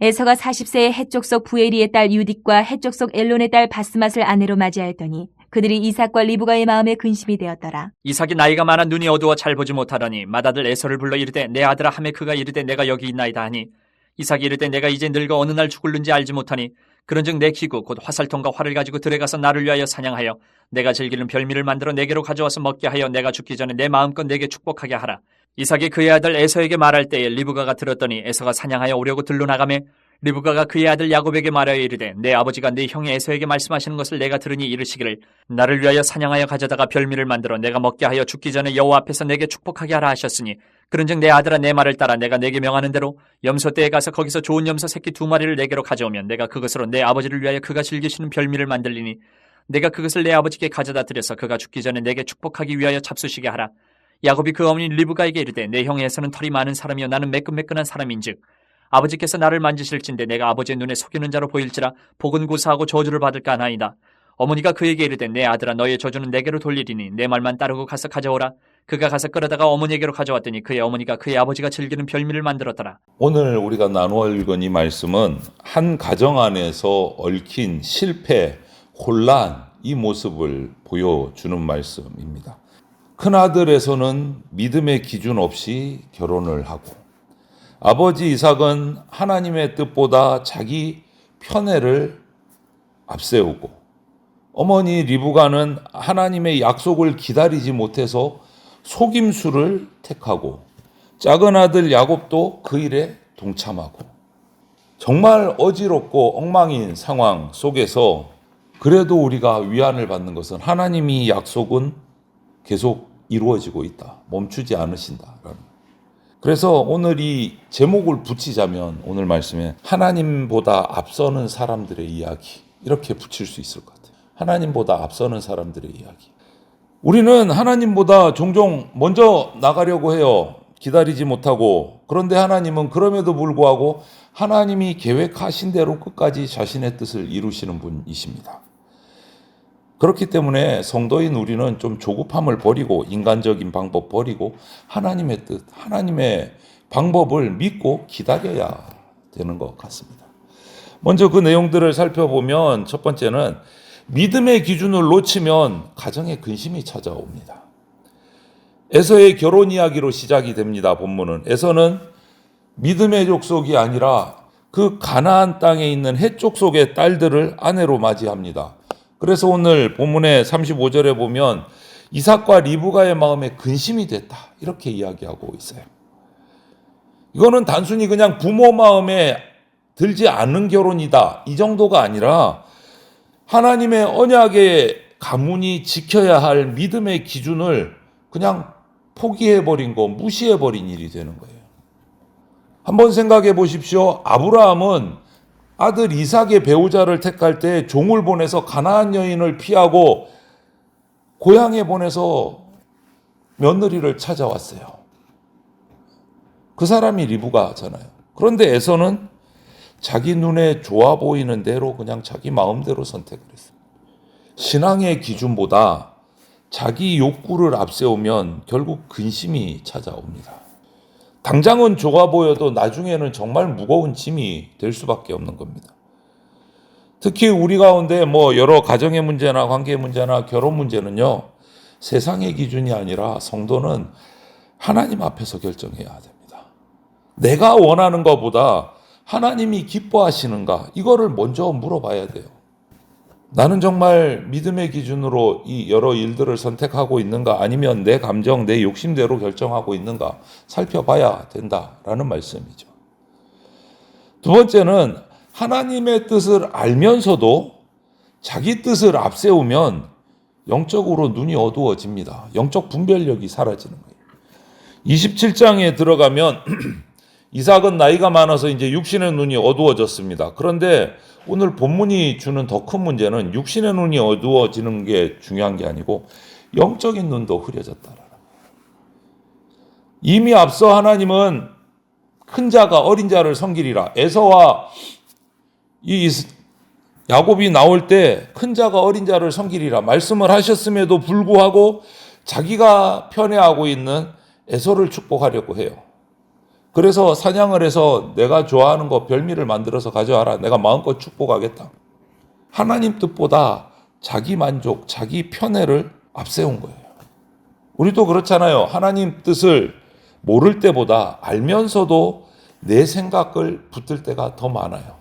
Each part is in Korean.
에서가 40세의 헷족 속 부에리의 딸 유딕과 헷족 속 엘론의 딸 바스맛을 아내로 맞이하였더니 그들이 이삭과 리브가의 마음에 근심이 되었더라. 이삭이 나이가 많아 눈이 어두워 잘 보지 못하더니 맏아들 에서를 불러 이르되 내 아들아 하매 그가 이르되 내가 여기 있나이다 하니 이삭이 이르되 내가 이제 늙어 어느 날 죽을는지 알지 못하니 그런즉 내 기구 곧 화살통과 활을 가지고 들에 가서 나를 위하여 사냥하여 내가 즐기는 별미를 만들어 내게로 가져와서 먹게 하여 내가 죽기 전에 내 마음껏 내게 축복하게 하라. 이삭이 그의 아들 에서에게 말할 때에 리브가가 들었더니 에서가 사냥하여 오려고 들로 나가매 리브가가 그의 아들 야곱에게 말하여 이르되 내 아버지가 네 형 에서에게 말씀하시는 것을 내가 들으니 이르시기를 나를 위하여 사냥하여 가져다가 별미를 만들어 내가 먹게 하여 죽기 전에 여호와 앞에서 내게 축복하게 하라 하셨으니 그런즉 내 아들아 내 말을 따라 내가 내게 명하는 대로 염소떼에 가서 거기서 좋은 염소 새끼 2마리를 내게로 가져오면 내가 그것으로 내 아버지를 위하여 그가 즐기시는 별미를 만들리니 내가 그것을 내 아버지께 가져다 드려서 그가 죽기 전에 내게 축복하기 위하여 잡수시게 하라. 야곱이 그 어머니 리브가에게 이르되 내 형 에서는 털이 많은 사람이요 나는 매끈매끈한 사람인즉 아버지께서 나를 만지실진데 내가 아버지의 눈에 속이는 자로 보일지라 복은 고사하고 저주를 받을까 하나이다. 어머니가 그에게 이르되 내 아들아 너의 저주는 내게로 돌리리니 내 말만 따르고 가서 가져오라. 그가 가서 끌어다가 어머니에게로 가져왔더니 그의 어머니가 그의 아버지가 즐기는 별미를 만들었더라. 오늘 우리가 나누어 읽은 이 말씀은 한 가정 안에서 얽힌 실패, 혼란 이 모습을 보여주는 말씀입니다. 큰아들에서는 믿음의 기준 없이 결혼을 하고 아버지 이삭은 하나님의 뜻보다 자기 편애를 앞세우고 어머니 리브가는 하나님의 약속을 기다리지 못해서 속임수를 택하고 작은 아들 야곱도 그 일에 동참하고 정말 어지럽고 엉망인 상황 속에서 그래도 우리가 위안을 받는 것은 하나님이 약속은 계속 이루어지고 있다. 멈추지 않으신다라는. 그래서 오늘 이 제목을 붙이자면 오늘 말씀에 하나님보다 앞서는 사람들의 이야기 이렇게 붙일 수 있을 것 같아요. 하나님보다 앞서는 사람들의 이야기. 우리는 하나님보다 종종 먼저 나가려고 해요. 기다리지 못하고. 그런데 하나님은 그럼에도 불구하고 하나님이 계획하신 대로 끝까지 자신의 뜻을 이루시는 분이십니다. 그렇기 때문에 성도인 우리는 좀 조급함을 버리고 인간적인 방법 버리고 하나님의 뜻, 하나님의 방법을 믿고 기다려야 되는 것 같습니다. 먼저 그 내용들을 살펴보면 첫 번째는 믿음의 기준을 놓치면 가정에 근심이 찾아옵니다. 에서의 결혼 이야기로 시작이 됩니다. 본문은 에서는 믿음의 족속이 아니라 그 가나안 땅에 있는 헷족 속의 딸들을 아내로 맞이합니다. 그래서 오늘 본문의 35절에 보면 이삭과 리브가의 마음에 근심이 됐다 이렇게 이야기하고 있어요. 이거는 단순히 그냥 부모 마음에 들지 않는 결혼이다 이 정도가 아니라 하나님의 언약의 가문이 지켜야 할 믿음의 기준을 그냥 포기해버린 거 무시해버린 일이 되는 거예요. 한번 생각해 보십시오. 아브라함은 아들 이삭의 배우자를 택할 때 종을 보내서 가나안 여인을 피하고 고향에 보내서 며느리를 찾아왔어요. 그 사람이 리브가잖아요. 그런데 에서는 자기 눈에 좋아 보이는 대로 그냥 자기 마음대로 선택을 했어요. 신앙의 기준보다 자기 욕구를 앞세우면 결국 근심이 찾아옵니다. 당장은 좋아 보여도 나중에는 정말 무거운 짐이 될 수밖에 없는 겁니다. 특히 우리 가운데 여러 가정의 문제나 관계 문제나 결혼 문제는요, 세상의 기준이 아니라 성도는 하나님 앞에서 결정해야 됩니다. 내가 원하는 것보다 하나님이 기뻐하시는가, 이거를 먼저 물어봐야 돼요. 나는 정말 믿음의 기준으로 이 여러 일들을 선택하고 있는가 아니면 내 감정, 내 욕심대로 결정하고 있는가 살펴봐야 된다라는 말씀이죠. 두 번째는 하나님의 뜻을 알면서도 자기 뜻을 앞세우면 영적으로 눈이 어두워집니다. 영적 분별력이 사라지는 거예요. 27장에 들어가면 이삭은 나이가 많아서 이제 육신의 눈이 어두워졌습니다. 그런데 오늘 본문이 주는 더 큰 문제는 육신의 눈이 어두워지는 게 중요한 게 아니고 영적인 눈도 흐려졌다라는 거예요. 이미 앞서 하나님은 큰 자가 어린 자를 섬기리라. 에서와 이 야곱이 나올 때 큰 자가 어린 자를 섬기리라 말씀을 하셨음에도 불구하고 자기가 편애하고 있는 에서를 축복하려고 해요. 그래서 사냥을 해서 내가 좋아하는 거 별미를 만들어서 가져와라. 내가 마음껏 축복하겠다. 하나님 뜻보다 자기 만족, 자기 편애를 앞세운 거예요. 우리도 그렇잖아요. 하나님 뜻을 모를 때보다 알면서도 내 생각을 붙들 때가 더 많아요.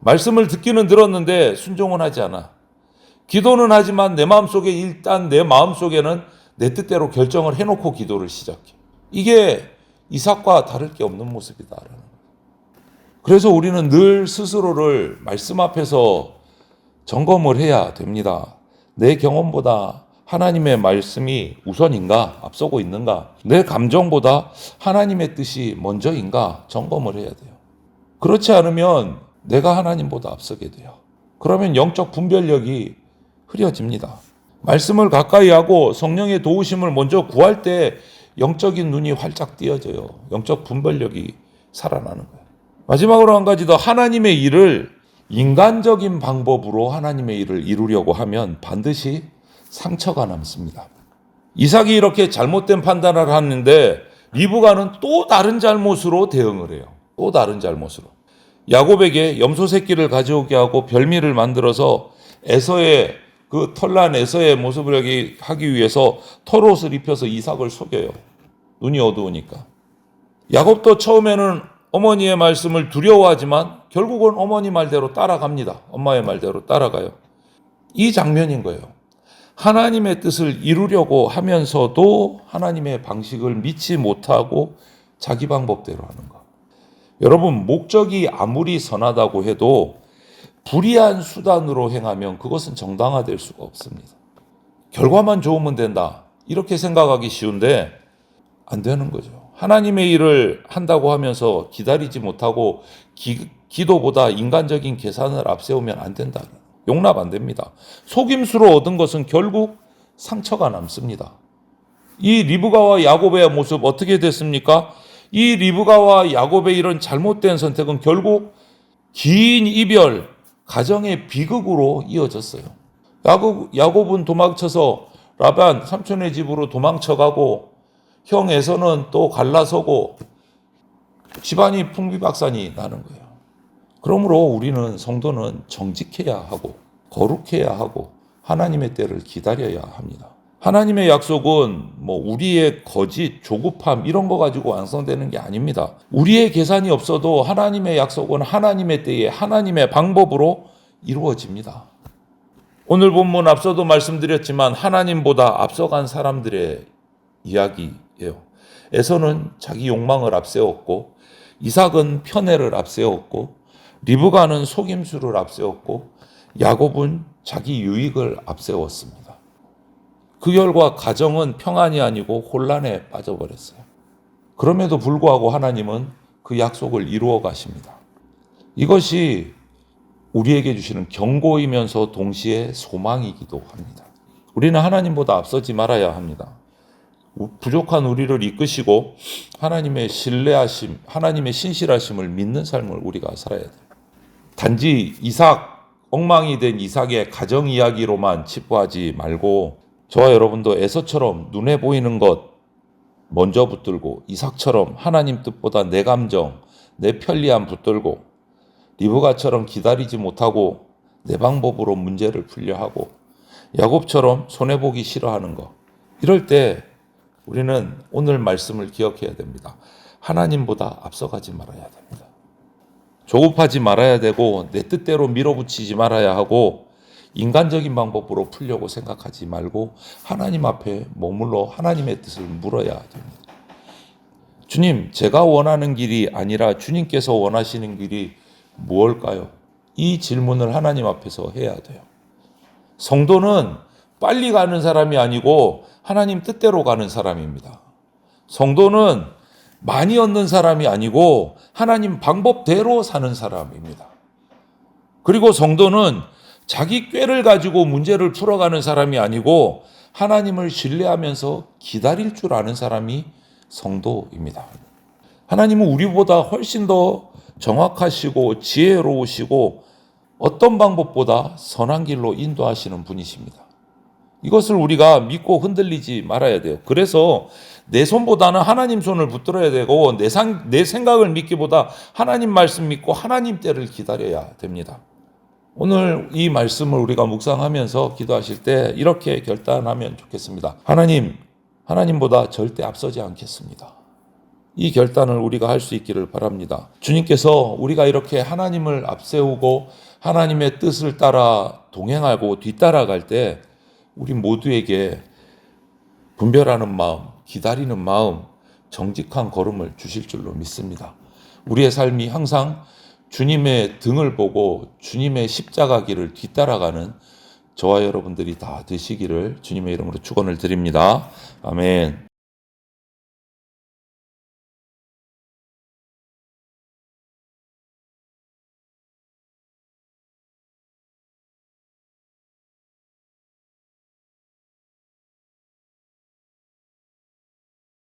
말씀을 듣기는 들었는데 순종은 하지 않아. 기도는 하지만 내 마음속에 일단 내 마음속에는 내 뜻대로 결정을 해놓고 기도를 시작해. 이게 이삭과 다를 게 없는 모습이다라는 거예요. 그래서 우리는 늘 스스로를 말씀 앞에서 점검을 해야 됩니다. 내 경험보다 하나님의 말씀이 우선인가, 앞서고 있는가, 내 감정보다 하나님의 뜻이 먼저인가 점검을 해야 돼요. 그렇지 않으면 내가 하나님보다 앞서게 돼요. 그러면 영적 분별력이 흐려집니다. 말씀을 가까이 하고 성령의 도우심을 먼저 구할 때 영적인 눈이 활짝 띄어져요. 영적 분별력이 살아나는 거예요. 마지막으로 한 가지 더, 하나님의 일을 인간적인 방법으로 하나님의 일을 이루려고 하면 반드시 상처가 남습니다. 이삭이 이렇게 잘못된 판단을 하는데 리브가는 또 다른 잘못으로 대응을 해요. 또 다른 잘못으로. 야곱에게 염소 새끼를 가져오게 하고 별미를 만들어서 에서의 그 털난 에서의 모습을 하기 위해서 털옷을 입혀서 이삭을 속여요. 눈이 어두우니까. 야곱도 처음에는 어머니의 말씀을 두려워하지만 결국은 어머니 말대로 따라갑니다. 엄마의 말대로 따라가요. 이 장면인 거예요. 하나님의 뜻을 이루려고 하면서도 하나님의 방식을 믿지 못하고 자기 방법대로 하는 것. 여러분, 목적이 아무리 선하다고 해도 불의한 수단으로 행하면 그것은 정당화될 수가 없습니다. 결과만 좋으면 된다, 이렇게 생각하기 쉬운데 안 되는 거죠. 하나님의 일을 한다고 하면서 기다리지 못하고 기도보다 인간적인 계산을 앞세우면 안 된다. 용납 안 됩니다. 속임수로 얻은 것은 결국 상처가 남습니다. 이 리브가와 야곱의 모습 어떻게 됐습니까? 이 리브가와 야곱의 이런 잘못된 선택은 결국 긴 이별, 가정의 비극으로 이어졌어요. 야곱은 도망쳐서 라반 삼촌의 집으로 도망쳐가고 형 에서는 또 갈라서고 집안이 풍비박산이 나는 거예요. 그러므로 우리는 성도는 정직해야 하고 거룩해야 하고 하나님의 때를 기다려야 합니다. 하나님의 약속은 우리의 거짓, 조급함 이런 거 가지고 완성되는 게 아닙니다. 우리의 계산이 없어도 하나님의 약속은 하나님의 때에 하나님의 방법으로 이루어집니다. 오늘 본문 앞서도 말씀드렸지만 하나님보다 앞서간 사람들의 이야기예요. 에서는 자기 욕망을 앞세웠고 이삭은 편애를 앞세웠고 리브가는 속임수를 앞세웠고 야곱은 자기 유익을 앞세웠습니다. 그 결과 가정은 평안이 아니고 혼란에 빠져버렸어요. 그럼에도 불구하고 하나님은 그 약속을 이루어 가십니다. 이것이 우리에게 주시는 경고이면서 동시에 소망이기도 합니다. 우리는 하나님보다 앞서지 말아야 합니다. 부족한 우리를 이끄시고 하나님의 신뢰하심, 하나님의 신실하심을 믿는 삶을 우리가 살아야 돼요. 단지 엉망이 된 이삭의 가정 이야기로만 치부하지 말고 저와 여러분도 에서처럼 눈에 보이는 것 먼저 붙들고 이삭처럼 하나님 뜻보다 내 감정, 내 편리함 붙들고 리브가처럼 기다리지 못하고 내 방법으로 문제를 풀려하고 야곱처럼 손해보기 싫어하는 것, 이럴 때 우리는 오늘 말씀을 기억해야 됩니다. 하나님보다 앞서가지 말아야 됩니다. 조급하지 말아야 되고 내 뜻대로 밀어붙이지 말아야 하고 인간적인 방법으로 풀려고 생각하지 말고 하나님 앞에 머물러 하나님의 뜻을 물어야 됩니다. 주님, 제가 원하는 길이 아니라 주님께서 원하시는 길이 무엇일까요? 이 질문을 하나님 앞에서 해야 돼요. 성도는 빨리 가는 사람이 아니고 하나님 뜻대로 가는 사람입니다. 성도는 많이 얻는 사람이 아니고 하나님 방법대로 사는 사람입니다. 그리고 성도는 자기 꾀를 가지고 문제를 풀어가는 사람이 아니고 하나님을 신뢰하면서 기다릴 줄 아는 사람이 성도입니다. 하나님은 우리보다 훨씬 더 정확하시고 지혜로우시고 어떤 방법보다 선한 길로 인도하시는 분이십니다. 이것을 우리가 믿고 흔들리지 말아야 돼요. 그래서 내 손보다는 하나님 손을 붙들어야 되고 내 생각을 믿기보다 하나님 말씀 믿고 하나님 때를 기다려야 됩니다. 오늘 이 말씀을 우리가 묵상하면서 기도하실 때 이렇게 결단하면 좋겠습니다. 하나님보다 절대 앞서지 않겠습니다. 이 결단을 우리가 할 수 있기를 바랍니다. 주님께서 우리가 이렇게 하나님을 앞세우고 하나님의 뜻을 따라 동행하고 뒤따라갈 때 우리 모두에게 분별하는 마음, 기다리는 마음, 정직한 걸음을 주실 줄로 믿습니다. 우리의 삶이 항상 주님의 등을 보고 주님의 십자가 길을 뒤따라가는 저와 여러분들이 다 되시기를 주님의 이름으로 축원을 드립니다. 아멘.